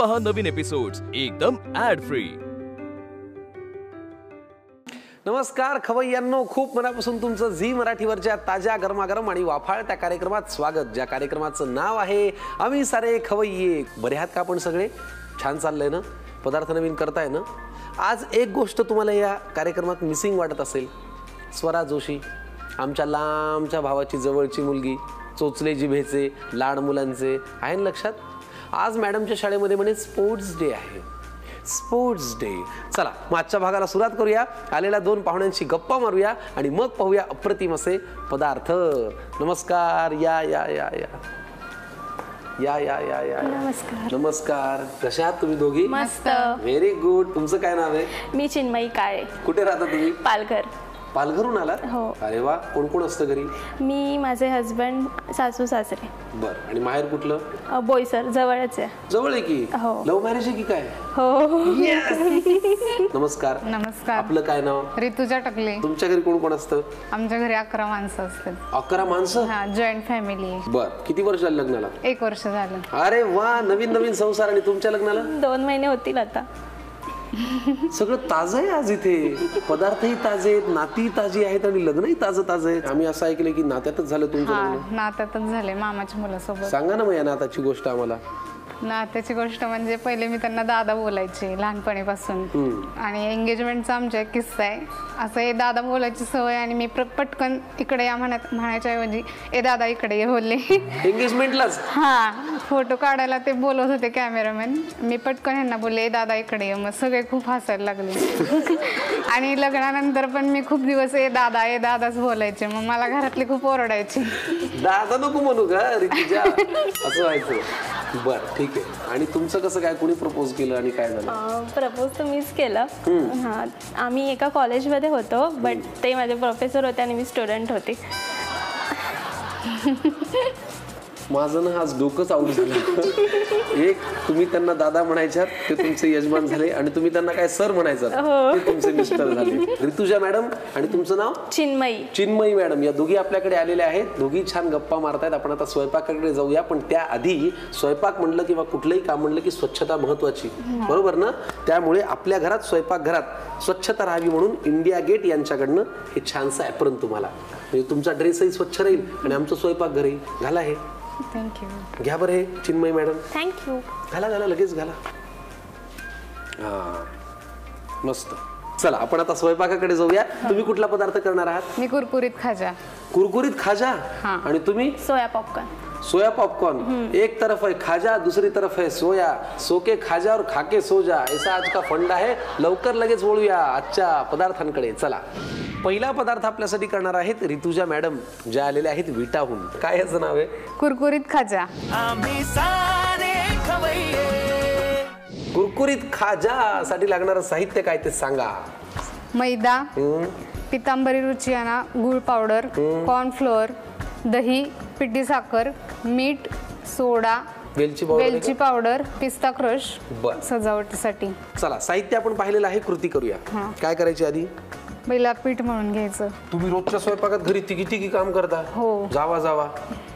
पहा नवीन एपिसोड्स एकदम add free. नमस्कार खवय्यांनो, खूप मनापासून तुमचं झी मराठीवरच्या ताज्या गरमागरम आणि वाफाळत्या कार्यक्रमात स्वागत, ज्या कार्यक्रमाचं नाव आहे आम्ही सारे खवय्ये। बरे आहात का आपण सगळे? छान चाललंय ना? पदार्थ नवीन करताय ना? आज एक गोष्ट तुम्हाला या कार्यक्रमात मिसिंग वाटत असेल। स्वरा जोशी, आमच्या लांबच्या भावाची जवळची मुलगी, चोचले जिभेचे लाड मुलांचे, आहे ना लक्षात? आज मॅडमच्या शाळेमध्ये म्हणे स्पोर्ट्स डे आहे, स्पोर्ट्स डे। चला मग आजच्या भागाला सुरुवात करूया, आलेल्या दोन पाहुण्यांशी गप्पा मारूया आणि मग पाहूया अप्रतिम असे पदार्थ। नमस्कार, या या या या या या या या नमस्कार। नमस्कार, कशा आहात तुम्ही दोघी? मस्त। Very good. तुमचं काय नाव आहे? मी चिन्मयी काळे। कुठे राहता तुम्ही? पालघर। पालघरून आलात? हो। अरे वा, कोण कोण असतं घरी? मी, माझे हस्बंड, सासू सासरे। बर, आणि माहेर कुठलं? बोईसर, जवळच आहे। जवळ आहे की? हो। लव्ह मॅरेज आहे की काय? हो। नमस्कार। नमस्कार। आपलं काय नाव? ऋतुजा टकले। तुमच्या घरी कोण कोण असतं? आमच्या घरी 11 माणसं असतात। 11 माणसं? हा, जॉईंट फॅमिली। बर, किती वर्ष झालं लग्नाला? 1 वर्ष झालं। अरे वा, नवीन नवीन संसार। आणि तुमच्या लग्नाला? 2 महिने होतील आता। सगळं ताजं आहे आज इथे, पदार्थही ताजे आहेत, नाती ताजी आहेत आणि लग्नही ताजं ताजं आहे। आम्ही असं ऐकलंय की नात्यातच झालं तुमचं लग्न? हा, नात्यातच झाले, मामाच्या मुलासोबत। सांगा ना मग या नाताची गोष्ट आम्हाला। नात्याची गोष्ट म्हणजे पहिले मी त्यांना दादा बोलायचे लहानपणीपासून, आणि एंगेजमेंटचा आमचा एक किस्सा आहे। असं हे दादा बोलायची सवय, आणि मी पटकन इकडे या म्हणायच्या ऐवजी ए दादा इकडे ये बोलले। एंगेजमेंटलाच? हा, फोटो काढायला ते बोलत होते कॅमेरामॅन, मी पटकन ह्यांना बोलले ए दादा इकडे ये, मग सगळे खूप हसायला लागले। आणि लग्नानंतर पण मी खूप दिवस ए दादाच बोलायचे, मग मला घरातले खूप ओरडायचे। दादा नको म्हणू का ऋतुजा, असं व्हायचं। बर, ठीक आहे। आणि तुमचं कसं काय, कोणी प्रपोज केलं आणि काय झालं? प्रपोज तर मीच केलं। हा, आम्ही एका कॉलेजमध्ये होतो, बट ते माझे प्रोफेसर होते आणि मी स्टुडंट होते। माझं ना आज डोकंच आऊट झालं। एक, तुम्ही त्यांना दादा म्हणायच्यात, ते तुमचे यजमान झाले, आणि तुम्ही त्यांना काय सर म्हणायचं, ते तुमचे मिस्टर झाले। ऋतुजा मॅडम, आणि तुमचं नाव? चिन्मयी। चिन्मयी मॅडम, या दोघी आपल्याकडे आलेल्या आहेत, दोघी छान गप्पा मारतायत। आपण आता स्वयंपाकाकडे जाऊया, पण त्याआधी स्वयंपाक म्हणलं किंवा कुठलंही काम म्हणलं की स्वच्छता महत्वाची, बरोबर ना? त्यामुळे आपल्या घरात, स्वयंपाकघरात स्वच्छता राहावी म्हणून इंडिया गेट यांच्याकडनं हे छानसं ॲप्रन तुम्हाला, म्हणजे तुमचा ड्रेसही स्वच्छ राहील आणि आमचं स्वयंपाकघरही। घाला हे। थँक्यू। घ्या बरं हे चिन्मयी मॅडम। थँक्यू। घाला घाला, लगेच घाला। हा, मस्त। चला आपण आता स्वयंपाकाकडे जाऊया। तुम्ही कुठला पदार्थ करणार आहात? मी कुरकुरीत खाजा। कुरकुरीत खाजा? आणि तुम्ही? सोया पॉपकॉर्न। सोया पॉपकॉर्न। एक तरफ है खाजा, दूसरी तरफ है सोया, सोके खाजा और खाके सो जा, ऐसा आज का फंडा है। लवकर लगेच वळूया आजच्या पदार्थांकडे। चला, पहिला पदार्थ आपल्यासाठी करणार आहेत ऋतुजा मॅडम, ज्या आलेल्या आहेत विटाहून। काय याचं नाव आहे? कुरकुरीत खाजा। कुरकुरीत खाजा साठी लागणारं साहित्य काय ते सांगा। मैदा, पितांबरी रुचियाना गूळ पावडर, कॉर्नफ्लोअर, दही, पिठी साखर, मीठ, सोडा, वेलची पावडर, पिस्ता क्रश सजावटीसाठी। चला, साहित्य आपण पाहिलेलं आहे, कृती करूया। काय करायची आधी? पहिला पीठ मळून घ्यायचं। तुम्ही रोजच्या स्वयंपाकात घरी तिघी काम करता? हो। जावा जावा,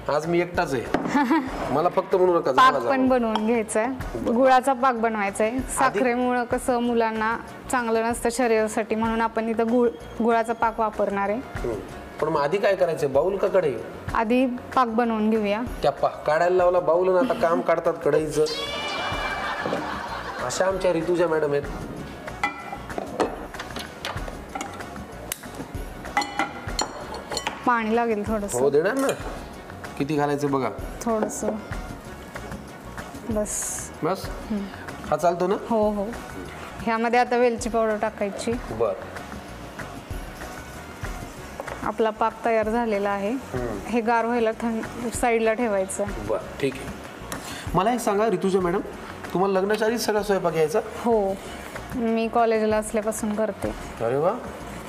आज मी एकटाच आहे, मला फक्त म्हणू नका। पाक पण बनवून घ्यायचा आहे, गुळाचा पाक बनवायचा आहे। साखरेमुळे कसं मुलांना चांगलं नसतं शरीरासाठी, म्हणून आपण इथं गुळाचा पाक वापरणार आहे। पण मग आधी काय करायचं, बाऊल का कढई? आधी पाक बनवून घेऊया। त्या काढायला लावला बाऊल, आता काम काढतात कढईचं। अशा आमच्या ऋतुजा मॅडम आहेत। पाणी लागेल थोडस। हो, देणार ना। किती घालायचं बघा? थोडस, बस बस। हा चालतो ना? हो हो। ह्यामध्ये आता वेलची पावडर टाकायची। बर, आपला पाक तयार झालेला आहे, हे गार व्हायला साईडला ठेवायचं। बर, ठीक आहे। मला एक सांगा ऋतुजा मॅडम, तुम्हाला लग्नाच्या आधी सगळा स्वयंपाक यायचा? हो, मी कॉलेजला असल्यापासून करते। अरे वा,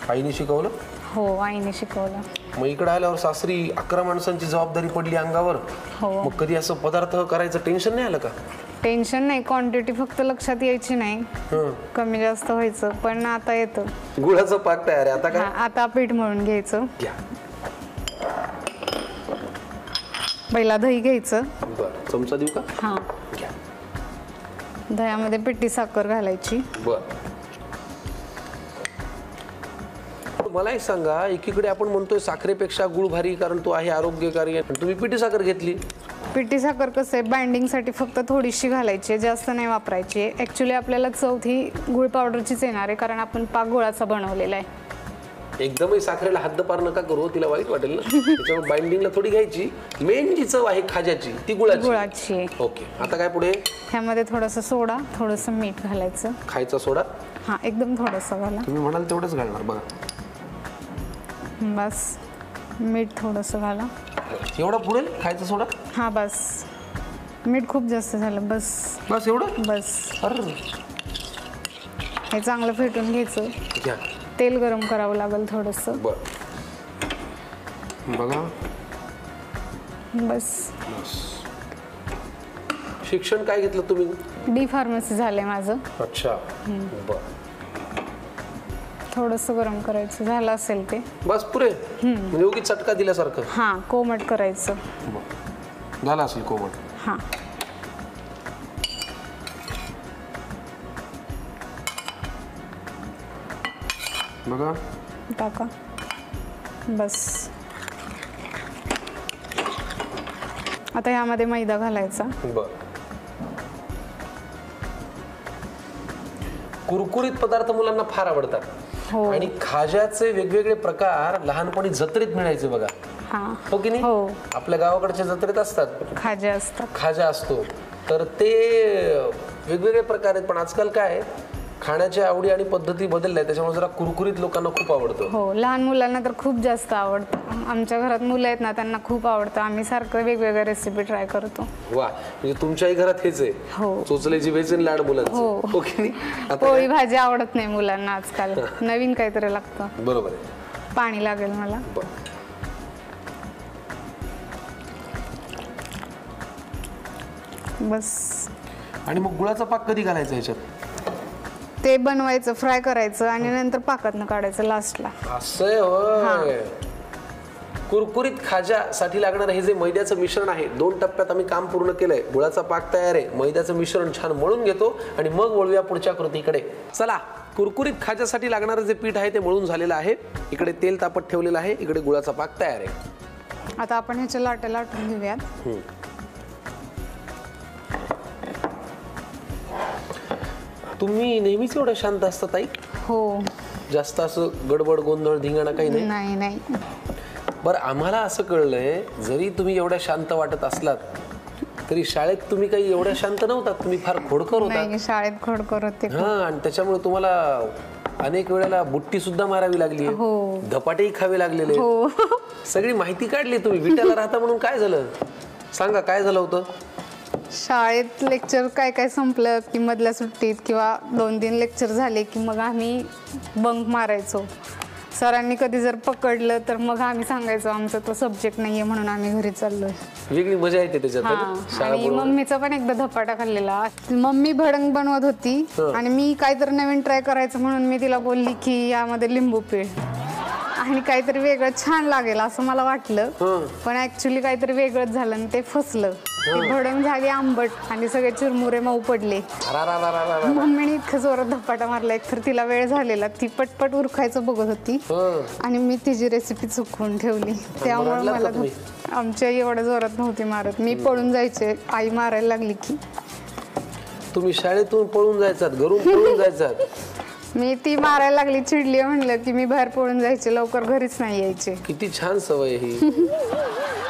आईने शिकवलं? हो, आईने शिकवलं। मग इकडे आल्यावर सासरी 11 माणसांची जबाबदारी पडली अंगावर। हो। मग कधी असं पदार्थ करायचं टेन्शन नाही आलं का? टेन्शन नाही, क्वांटिटी फक्त लक्षात यायची नाही, कमी जास्त व्हायचं, पण आता येतं। गुळाचा पाक तयार आहे आता काय? आता पीठ मळून घ्यायचं। पहिला दही घ्यायचं। बरं, चमचा देऊ का? हां, दह्यामध्ये पिठी साखर घालायची. बर, मला एक सांगा, एकीकडे आपण म्हणतोय साखरेपेक्षा गुळ भारी कारण तो आहे आरोग्यकारी, पण तुम्ही पिठी साखर घेतली. पिठी साखर कसं आहे, बाइंडिंगसाठी फक्त थोडीशी घालायची, जास्त नाही वापरायची. ॲक्च्युली आपल्याला चव ही गुळ पावडरचीच येणार आहे कारण आपण पाक गुळाचा बनवलेला आहे. एकदमही साखरेला हद्दपार नका करू, तिला वाईट वाटेल ना. त्याच्यामुळे बाइंडिंगला थोडी घ्यायची. मेन जी चव आहे खाज्याची ती गुळाची आहे. ओके, आता काय पुढे? ह्यामध्ये थोडंसं सोडा, थोडंसं मीठ घालायचं. खायचा सोडा? हां, एकदम थोडंसं घाला. तुम्ही म्हणाल तेवढंच घालणार बघा. बस, मीठ थोडंसं घाला. एवढा पुरेल खायचा सोडा? हां बस, मीठ खूप जास्त झालं. बस बस एवढं? बस. अरे हे चांगलं फेटून घ्यायचं. घ्या. तेल गरम करावं लागेल थोडंसं. बर, बघा. बस. शिक्षण काय घेतलं तुम्ही? डी फार्मसी झालंय माझं. अच्छा, बर. थोडंसं गरम करायचं, झालं असेल ते. बस पुरे? म्हणजे उगीच चटका दिल्यासारखं? हां, कोमट करायचं. झालं असेल कोमट. हां, बघा. टाका. बस. आता ह्यामध्ये मैदा घालायचा. बर. कुरकुरीत पदार्थ मुलांना फार आवडतात. हो. आणि खाज्याचे वेगवेगळे प्रकार लहानपणी जत्रेत मिळायचे बघा. हां, हो की नाही? हो. आपल्या गावाकडच्या जत्रेत असतात, खाज्या असतात. खाजा असतो, तर ते वेगवेगळे प्रकार आहेत. पण आजकाल काय खाण्याच्या आवडी आणि पद्धती बदलल्या, त्याच्यामुळे जरा कुरकुरीत लोकांना खूप आवडतं. हो, लहान मुलांना तर खूप जास्त आवडतं. आमच्या घरात मुलं आहेत ना, त्यांना खूप आवडतं. आम्ही सारखं वेगवेगळ्या रेसिपी ट्राय करतो. वा, म्हणजे तुमच्याही घरात हेच आहे? हो. चोचल्याची वेचन लाड मुलांचं. हो. हो की नाही? आता पोळी भाजी आवडत नाही मुलांना आजकाल, नवीन काहीतरी लागतं. बरोबर आहे. पाणी लागेल मला. बस. आणि मग गुळाचा पाक कधी घालायचा याच्यात? ते बनवायचं, फ्राय करायचं आणि नंतर पाकातनं काढायचं लास्टला. असं होय. कुरकुरीत खाज्यासाठी लागणारं हे जे मैद्याचं मिश्रण आहे, 2 टप्प्यात आम्ही काम पूर्ण केलंय. गुळाचा पाक तयार आहे, मैद्याचं मिश्रण छान मळून घेतो आणि मग वळूया पुढच्या कृतीकडे. चला, कुरकुरीत खाज्यासाठी लागणारं जे पीठ आहे ते मळून झालेलं आहे. इकडे तेल तापत ठेवलेलं आहे, इकडे गुळाचा पाक तयार आहे. आता आपण ह्याच्या लाट्या लाटून घेऊयात. तुम्ही नेहमीच एवढं शांत असता ताई? हो. जास्त असं गडबड गोंधळ धिंगाणा काही नाही? नाही नाही. बरं, आम्हाला असं कळलंय, जरी तुम्ही एवढ्या शांत वाटत असलात तरी शाळेत तुम्ही काही एवढ्या शांत नव्हतात, तुम्ही फार खोडकर होता. नाही, शाळेत खोडकर होते. हां, आणि त्याच्यामुळे तुम्हाला अनेक वेळेला बुट्टी सुद्धा मारावी लागली, धपाटेही खावे लागलेले. सगळी माहिती काढली तुम्ही. विट्याला राहता म्हणून काय झालं सांगा, काय झालं होतं? शाळेत लेक्चर काय काय संपलं की मधल्या सुट्टीत किंवा 2-3 लेक्चर झाले की मग आम्ही बंक मारायचो. सरांनी कधी जर पकडलं तर मग आम्ही सांगायचो आमचा तो सब्जेक्ट नाहीये म्हणून आम्ही घरी चाललोय. वेगळी मजा येते त्याच्यात. आणि मम्मीचा पण एकदा धपाटा खाल्लेला. मम्मी भडंग बनवत होती आणि मी काहीतरी नवीन ट्राय करायचं म्हणून मी तिला बोलली की यामध्ये लिंबू पिळ आणि काहीतरी वेगळं छान लागेल असं मला वाटलं, पण ऍक्च्युली काहीतरी वेगळंच झालं आणि ते फसलं. भडंग झाली आंबट आणि सगळे चिरमुरे मऊ पडले. मम्मीने इतकं जोरात धपाटा मारला, एकतर तिला वेळ झालेला, ती पटपट उरकायचं बघत होती आणि मी तिची रेसिपी चुकवून ठेवली. त्यामुळे मला आमच्या एवढ्या जोरात नव्हती मारत. मी पळून जायचे, आई मारायला लागली की. तुम्ही शाळेतून पळून जायचात, घरून पळून जायचात? मी ती मारायला लागली, चिडली म्हणलं की मी बाहेर पळून जायचे, लवकर घरीच नाही यायचे. किती छान सवय ही.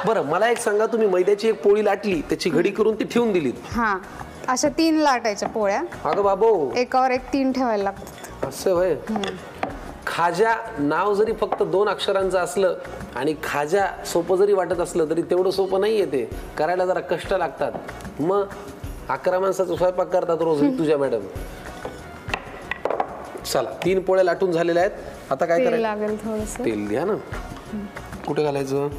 बरं, मला एक सांगा, तुम्ही मैद्याची एक पोळी लाटली, त्याची घडी करून ती ठेवून दिली? हा, अशा 3 लाटायच्या पोळ्या. अगं बाबो, एकावर एक 3 ठेवायला लागतात. असं होय. खाजा नाव जरी फक्त 2 अक्षरांचं असलं आणि खाजा सोपं जरी वाटत असलं तरी तेवढं सोपं नाहीये ते. करायला जरा कष्ट लागतात. मग 11 माणसाचा स्वयंपाक करतात रोज तुझ्या मॅडम. चला, 3 पोळ्या लाटून झालेल्या आहेत. आता काय करायचं? लागेल थोडंसं तेल घ्या ना. कुठे घालायचं?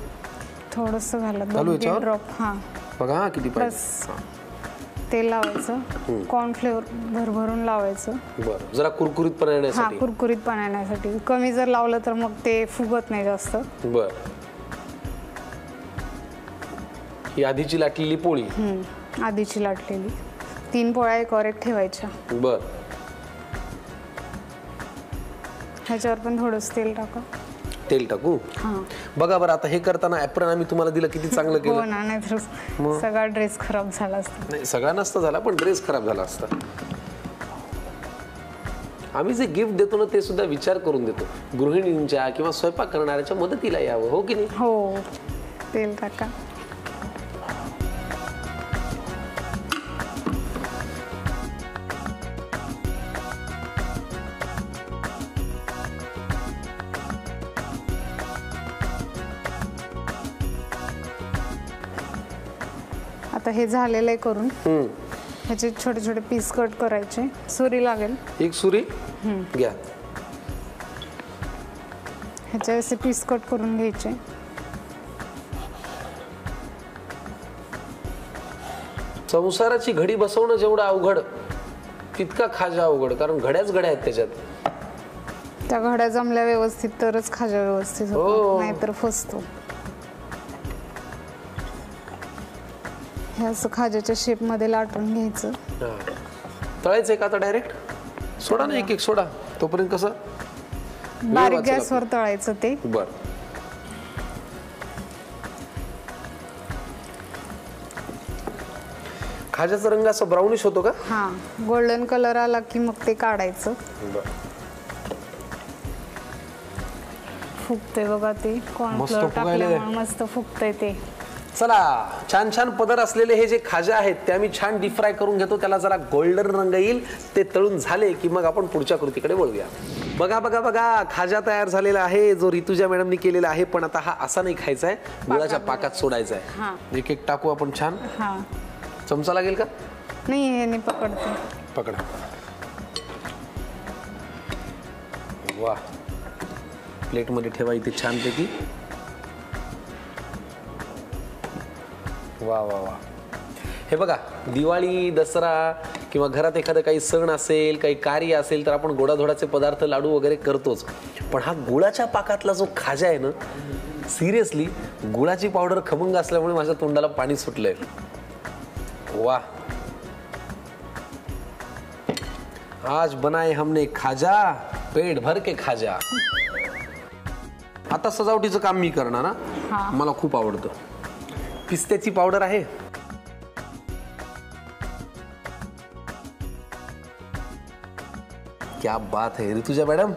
थोडंसं घाला, घालू 2-3 ड्रॉप. हा, बघा. हा, किती पाहिजे? बस. तेल लावायचं, कॉर्नफ्लोअर भरभरून लावायचं. बरं, जरा कुरकुरीतपणा येण्यासाठी. हा, कुरकुरीतपणा येण्यासाठी. कमी जर लावलं तर मग ते फुगत नाही जास्त. बर, ही आधीची लाटलेली पोळी. आधीची लाटलेली. 3 पोळ्या एकावर एक ठेवायच्या. बर. ह्याच्यावर पण थोडंसं तेल टाका. तेल टाकू. बघा बरं, आता हे करताना ॲप्रन आम्ही तुम्हाला दिलं, किती चांगलं हो केलं. ना, नाही तर सगळा ड्रेस खराब झाला असता. नाही, सगळा नसता झाला, पण ड्रेस खराब झाला असता. आम्ही जे गिफ्ट देतो ना ते सुद्धा विचार करून देतो, गृहिणींच्या किंवा स्वयंपाक करणाऱ्याच्या मदतीला यावं, हो की नाही. हो, तेल टाका. आता हे झालेलं आहे करून. ह्याचे छोटे छोटे पीस कट करायचे. सुरी लागेल. एक सुरी घ्या. ह्याचे असे पीस कट करून घ्यायचे. संसाराची घडी बसवणं जेवढं अवघड तितका खाजा अवघड, कारण घड्याच घड्या आहेत त्याच्यात. त्या घड्या जमल्या व्यवस्थित तरच खाजा व्यवस्थित होतो, नाहीतर फसतो. हे असं खाज्याच्या शेप मध्ये लाटून घ्यायचं. तळायचंय का आता डायरेक्ट? सोडा ना, एक एक सोडा, तोपर्यंत कसं बारीक गॅसवर तळायचं ते. बर. खाज्याचा रंग असा ब्राउनिश होतो का? हा, गोल्डन कलर आला की मग ते काढायचं. फुगते बघा ते, कॉर्नफ्लोअर टाकल्यामुळे मस्त फुगतंय ते. चला, छान छान पदर असलेले हे जे खाजा आहेत ते आम्ही छान डीप फ्राय करून घेतो. त्याला जरा गोल्डन रंग येईल. ते तळून झाले की मग आपण पुढच्या कृतीकडे वळूया. बघा बघा बघा, खाजा तयार झालेला आहे, जो ऋतुजा मॅडमनी केलेला आहे. पण आता हा असा नाही खायचा आहे, गुळाच्या पाकात सोडायचा आहे. एक एक टाकू आपण छान. चमचा लागेल का? नाही, हे नाही पकडते. पकडा. वा, प्लेट मध्ये ठेवा इथे छानपैकी. वा वा वा. हे बघा, दिवाळी, दसरा किंवा घरात एखादं काही सण असेल, काही कार्य असेल तर आपण गोडाधोडाचे पदार्थ, लाडू वगैरे करतोच. पण हा गुळाच्या पाकातला जो खाजा आहे ना, सिरियसली गुळाची पावडर खमंग असल्यामुळे माझ्या तोंडाला पाणी सुटलंय. वाह, आज बनाए हमने खाजा, पेट भर के खाजा. आता सजावटीचं काम मी करणार ना, मला खूप आवडतं. पिस्त्याची पावडर आहे. क्या बात है ऋतुजा मॅडम,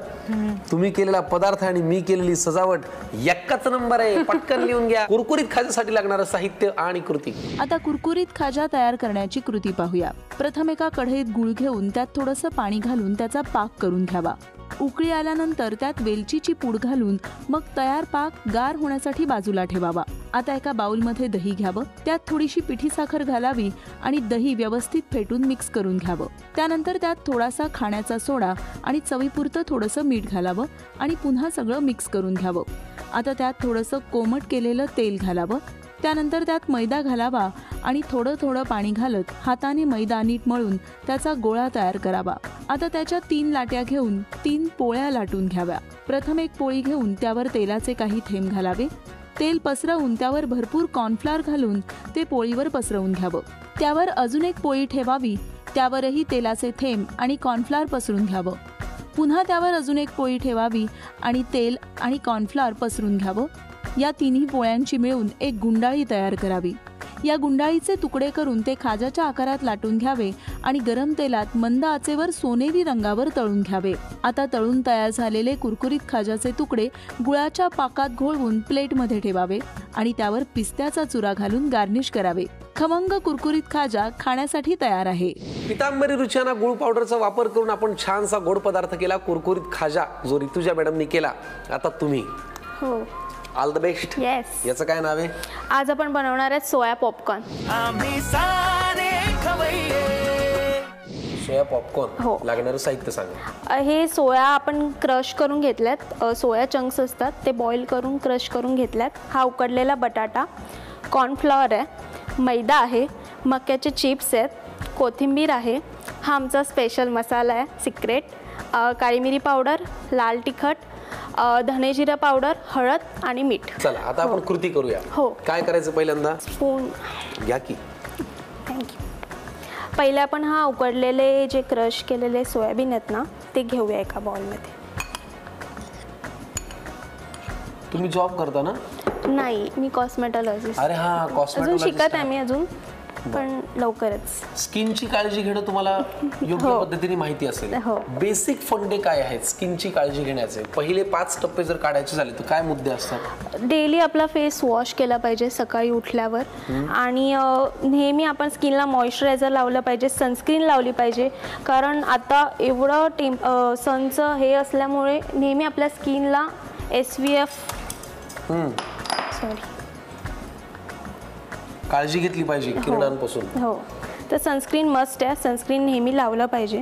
तुम्ही केलेला पदार्थ आणि मी केलेली सजावट एकच नंबर आहे. पटकन लिहून घ्या. कुरकुरीत खाज्यासाठी लागणारं साहित्य आणि कृती. आता कुरकुरीत खाजा तयार करण्याची कृती पाहूया. प्रथम एका कढईत गूळ घेऊन त्यात थोडंसं पाणी घालून त्याचा पाक करून घ्यावा. उकळी आल्यानंतर त्यात वेलचीची पूड घालून मग तयार पाक गार होण्यासाठी बाजूला ठेवावा. आता एका बाउलमध्ये दही घ्यावं. त्यात थोडीशी पिठी साखर घालावी आणि दही व्यवस्थित फेटून मिक्स करून घ्यावं. त्यानंतर त्यात थोडासा खाण्याचा सोडा आणि चवीपुरतं थोडंसं मीठ घालावं आणि पुन्हा सगळं मिक्स करून घ्यावं. आता त्यात थोडंसं कोमट केलेलं तेल घालावं. त्यानंतर त्यात मैदा घालावा आणि थोडं थोडं पाणी घालत हाताने मैदा नीट मळून त्याचा गोळा तयार करावा. आता त्याच्या 3 लाट्या घेऊन 3 पोळ्या लाटून घ्याव्या. प्रथम एक पोळी घेऊन त्यावर तेलाचे काही थेंब घालावे. तेल पसरवून त्यावर भरपूर कॉर्नफ्लॉवर घालून ते पोळीवर पसरवून घ्यावं. त्यावर अजून एक पोळी ठेवावी. त्यावरही तेलाचे थेंब आणि कॉर्नफ्लॉवर पसरून घ्यावं. पुन्हा त्यावर अजून एक पोळी ठेवावी आणि तेल आणि कॉर्नफ्लॉवर पसरून घ्यावं. या तिन्ही पोळ्यांची मिळून एक गुंडाळी तयार करावी. या गुंडाळीचे तुकडे करून ते खाजाच्या आकारात लाटून घ्यावे आणि गरम तेलात मंद आचेवर सोनेरी रंगावर तळून घ्यावे. आता तळून तयार झालेले कुरकुरीत खाजाचे तुकडे गुळाच्या पाकात घोळवून प्लेटमध्ये ठेवावे आणि त्यावर पिस्त्याचा चुरा घालून गार्निश करावे. खमंग कुरकुरीत खाजा खाण्यासाठी तयार आहे. पितांबरी रुचियाना गुळ पावडरचा वापर करून आपण छानसा गोड पदार्थ केला, कुरकुरीत खाजा, जो ऋतुजा मॅडमनी केला. आता तुम्ही. हो. All the best. येस. याचं काय नाव आहे? आज आपण बनवणार आहे सोया पॉपकॉर्न. सोया पॉपकॉर्न. हो. लागणारं साहित्य सांगा. हे सोया आपण क्रश करून घेतल्यात. सोया चंक्स असतात ते बॉईल करून क्रश करून घेतल्यात. हा उकडलेला बटाटा, कॉर्नफ्लॉवर आहे, मैदा आहे, मक्याचे चिप्स आहेत, कोथिंबीर आहे. हा आमचा स्पेशल मसाला आहे, सिक्रेट. काळी मिरी पावडर, लाल तिखट, धने जिरा पावडर, हळद आणि मीठ. चला आता आपण कृती करूया. हो. काय करायचं पहिल्यांदा? स्पून घ्या की. थँक्यू. पहिले आपण हा उकडलेले जे क्रश केलेले सोयाबीन आहेत ना ते घेऊया एका बाउलमध्ये. तुम्ही जॉब करता ना? नाही, मी कॉस्मेटॉलॉजिस्ट. अरे हा, अजून कॉस्मेटॉलॉजिस्ट शिकत आहे मी अजून, पण लवकरच. स्किनची काळजी घेणं तुम्हाला योग्य पद्धतीने माहिती असेल. हो. बेसिक फंडे काय आहेत स्किनची काळजी घेण्याचे? पहिले 5 टप्पे जर काढायचे झाले तर काय मुद्दे असतात? डेली आपला फेस वॉश केला पाहिजे सकाळी उठल्यावर, आणि नेहमी आपण स्किनला मॉइश्चरायझर लावलं पाहिजे, सनस्क्रीन लावली पाहिजे. कारण आता एवढं सनचं हे असल्यामुळे नेहमी आपल्या स्किनला SPF काळजी घेतली पाहिजे किरणांपासून. हो, तर सनस्क्रीन मस्ट आहे, सनस्क्रीन नेहमी लावलं पाहिजे.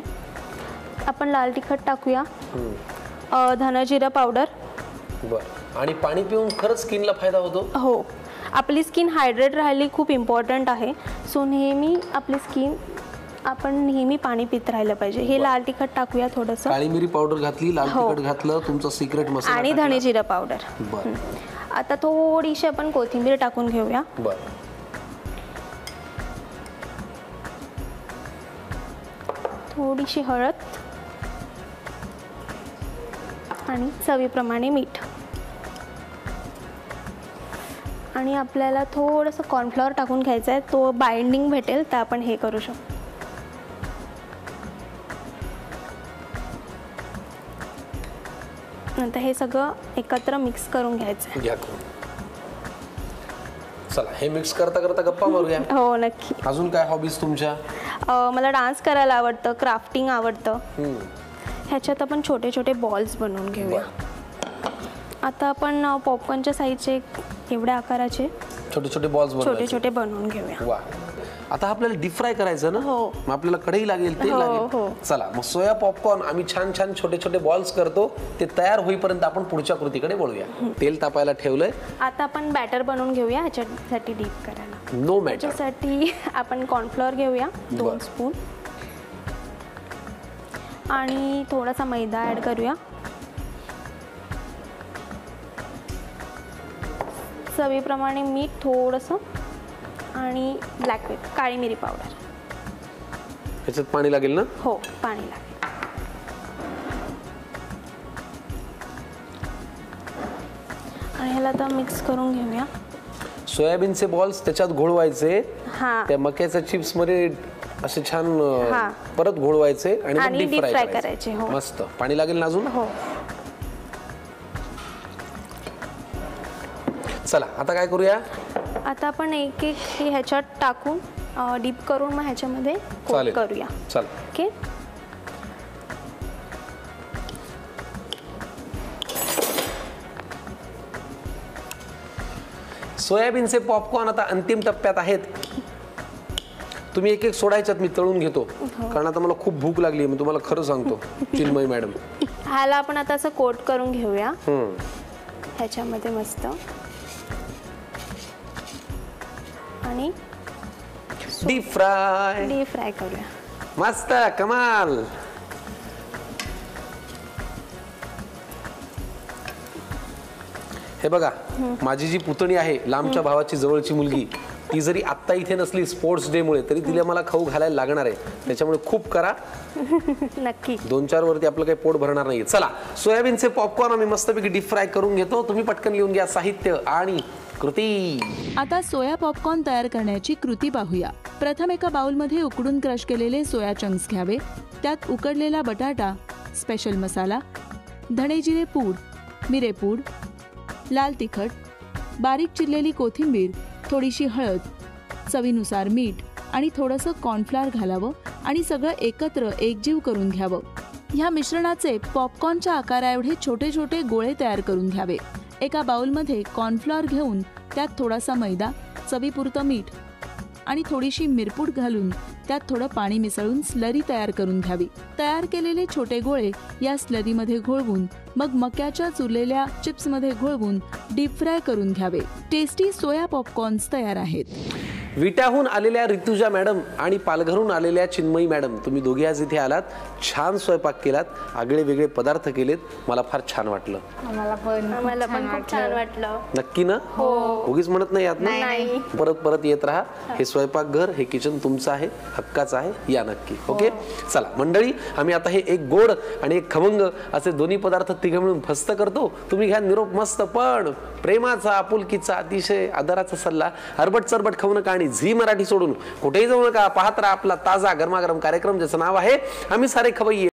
आपण लाल तिखट टाकूया, धनजिरा पावडर. बरं. आणि पाणी पिऊन खरंच स्किनला फायदा होतो? हो, आपली स्किन हायड्रेट राहिली खूप इम्पॉर्टंट आहे. सो नेहमी आपली स्किन आपण नेहमी पाणी पित राहिलं पाहिजे. हे लाल तिखट टाकूया थोडंसं, काळी मिरी पावडर घातली, लाल तिखट घातलं, तुमचा सिक्रेट मसाला आणि धनेजिरा पावडर. बरं. आता थोडीशी आपण कोथिंबीर टाकून घेऊया. बरं. थोडीशी हळद आणि चवीप्रमाणे मीठ, आणि आपल्याला थोडंसं कॉर्नफ्लॉवर टाकून घ्यायचं आहे, तो बाइंडिंग भेटेल तर आपण हे करू शकतो. नंतर हे सगळं एकत्र मिक्स करून घ्यायचं आहे. चला, हे मिक्स करता करता गप्पा मारूया. हो, नक्की. अजून काय हॉबीज तुमच्या? मला डान्स करायला आवडतं, क्राफ्टिंग आवडतं. ह्याच्यात आपण छोटे छोटे बॉल्स बनवून घेऊया. आता आपण पॉपकॉर्नच्या साईजचे एवढ्या आकाराचे छोटे छोटे बॉल्स छोटे छोटे बनवून घेऊया. वा. आता आपल्याला डीप फ्राय करायचं ना? हो. मग आपल्याला कढई लागेल, तेल लागेल. चला, मग सोया पॉपकॉर्न आम्ही छान छान छोटे छोटे बॉल्स करतो. ते तयार होईपर्यंत आपण पुढच्या कृतीकडे वळूया. तेल तापायला ठेवलंय. आता आपण बॅटर बनवून घेऊया ह्याच्यासाठी डीप करायला. No matter. त्याच्यासाठी आपण कॉर्नफ्लॉवर घेऊया 2 स्पून, आणि थोडासा मैदा ॲड करूया. चवीप्रमाणे मीठ थोडंसं, आणि ब्लॅक पेपर, काळी मिरी पावडर. ह्याच्यात पाणी लागेल ना? हो, पाणी लागेल. आणि ह्याला आता मिक्स करून घेऊया. सोयाबीनचे बॉल्स त्याच्यात घोळवायचे. हां, त्या मक्याच्या चिप्स मध्ये असे छान परत घोळवायचे आणि डीप फ्राय करायचे. हो, मस्त. पाणी लागेल ना अजून? हो. चला, आता काय करूया? आता आपण एक एक हे ह्याच्यात टाकून डीप करून मग ह्याच्यामध्ये कोट करूया. चला. ओके. सोयाबीनचे पॉपकॉर्न आता अंतिम टप्प्यात आहेत. तुम्ही एक एक सोडायच्यात, मी तळून घेतो. कारण आता मला खूप भूक लागली, मी तुम्हाला खरं सांगतो चिन्मयी मॅडम. ह्याला आपण आता असं कोट करून घेऊया ह्याच्यामध्ये मस्त, आणि डीप फ्राय करूया. मस्त, कमाल. हे बघा, माझी जी पुतणी आहे, लांबच्या भावाची जवळची मुलगी, ती जरी आत्ता इथे नसली स्पोर्ट्स डे मुळे, तरी तिला मला खाऊ घालायला लागणार आहे. त्याच्यामुळे खूप करा. नक्की. 2-4 वरती आपलं काही पोट भरणार नाहीये. चला, सोयाबीनचे पॉपकॉर्न आम्ही मस्तपैकी डीप फ्राय करून घेतो. तुम्ही पटकन लिहून घ्या साहित्य आणि कृती. आता सोया पॉपकॉर्न तयार करण्याची कृती पाहूया. प्रथम एका बाउलमध्ये उकडून क्रश केलेले सोया चंक्स घ्यावे. त्यात उकडलेला बटाटा, स्पेशल मसाला, धणेजिरे पूड, मिरेपूड, लाल तिखट, बारीक चिरलेली कोथिंबीर, थोडीशी हळद, चवीनुसार मीठ आणि थोडंसं कॉर्नफ्लॉवर घालावं आणि सगळं एकत्र एकजीव करून घ्यावं. ह्या मिश्रणाचे पॉपकॉर्नच्या आकाराएवढे छोटे छोटे गोळे तयार करून घ्यावे. एका बाउलमध्ये कॉर्नफ्लॉवर घेऊन त्यात थोडासा मैदा, चवीपुरतं मीठ आणि थोडीशी मिरपूड घालून त्यात थोडं पाणी मिसळून स्लरी तयार करून घ्यावी. तयार केलेले छोटे गोळे या स्लरीमध्ये घोळवून मग मक्याच्या चुरलेल्या चिप्समध्ये घोळवून डीप फ्राय करून घ्यावे. टेस्टी सोया पॉपकॉर्न्स तयार आहेत. विट्याहून आलेल्या ऋतुजा मॅडम आणि पालघरहून आलेल्या चिन्मयी मॅडम, तुम्ही दोघे आज इथे आलात, छान स्वयंपाक केलात, आगळे वेगळे पदार्थ केलेत, मला फार छान वाटलं. आम्हाला पण खूप छान वाटलं. नक्की ना? उगीच म्हणत नाही आत ना? नाही. परत परत येत राहा. हे स्वयंपाकघर, हे किचन तुमचं आहे, हक्काचं आहे, या नक्की. ओके, चला मंडळी, आम्ही आता हे एक गोड आणि एक खमंग असे दोन्ही पदार्थ तिघे मिळून फस्त करतो. तुम्ही घ्या निरोप मस्त पण प्रेमाचा, आपुलकीचा, अतिशय आदराचा सल्ला. हरबट चरबट खाऊ नका आणि झी मराठी सोडून कुठेही जाऊ नका. पाहत राहा आपला ताजा गरमागरम कार्यक्रम, ज्याचं नाव आहे आम्ही सारे खवय्ये.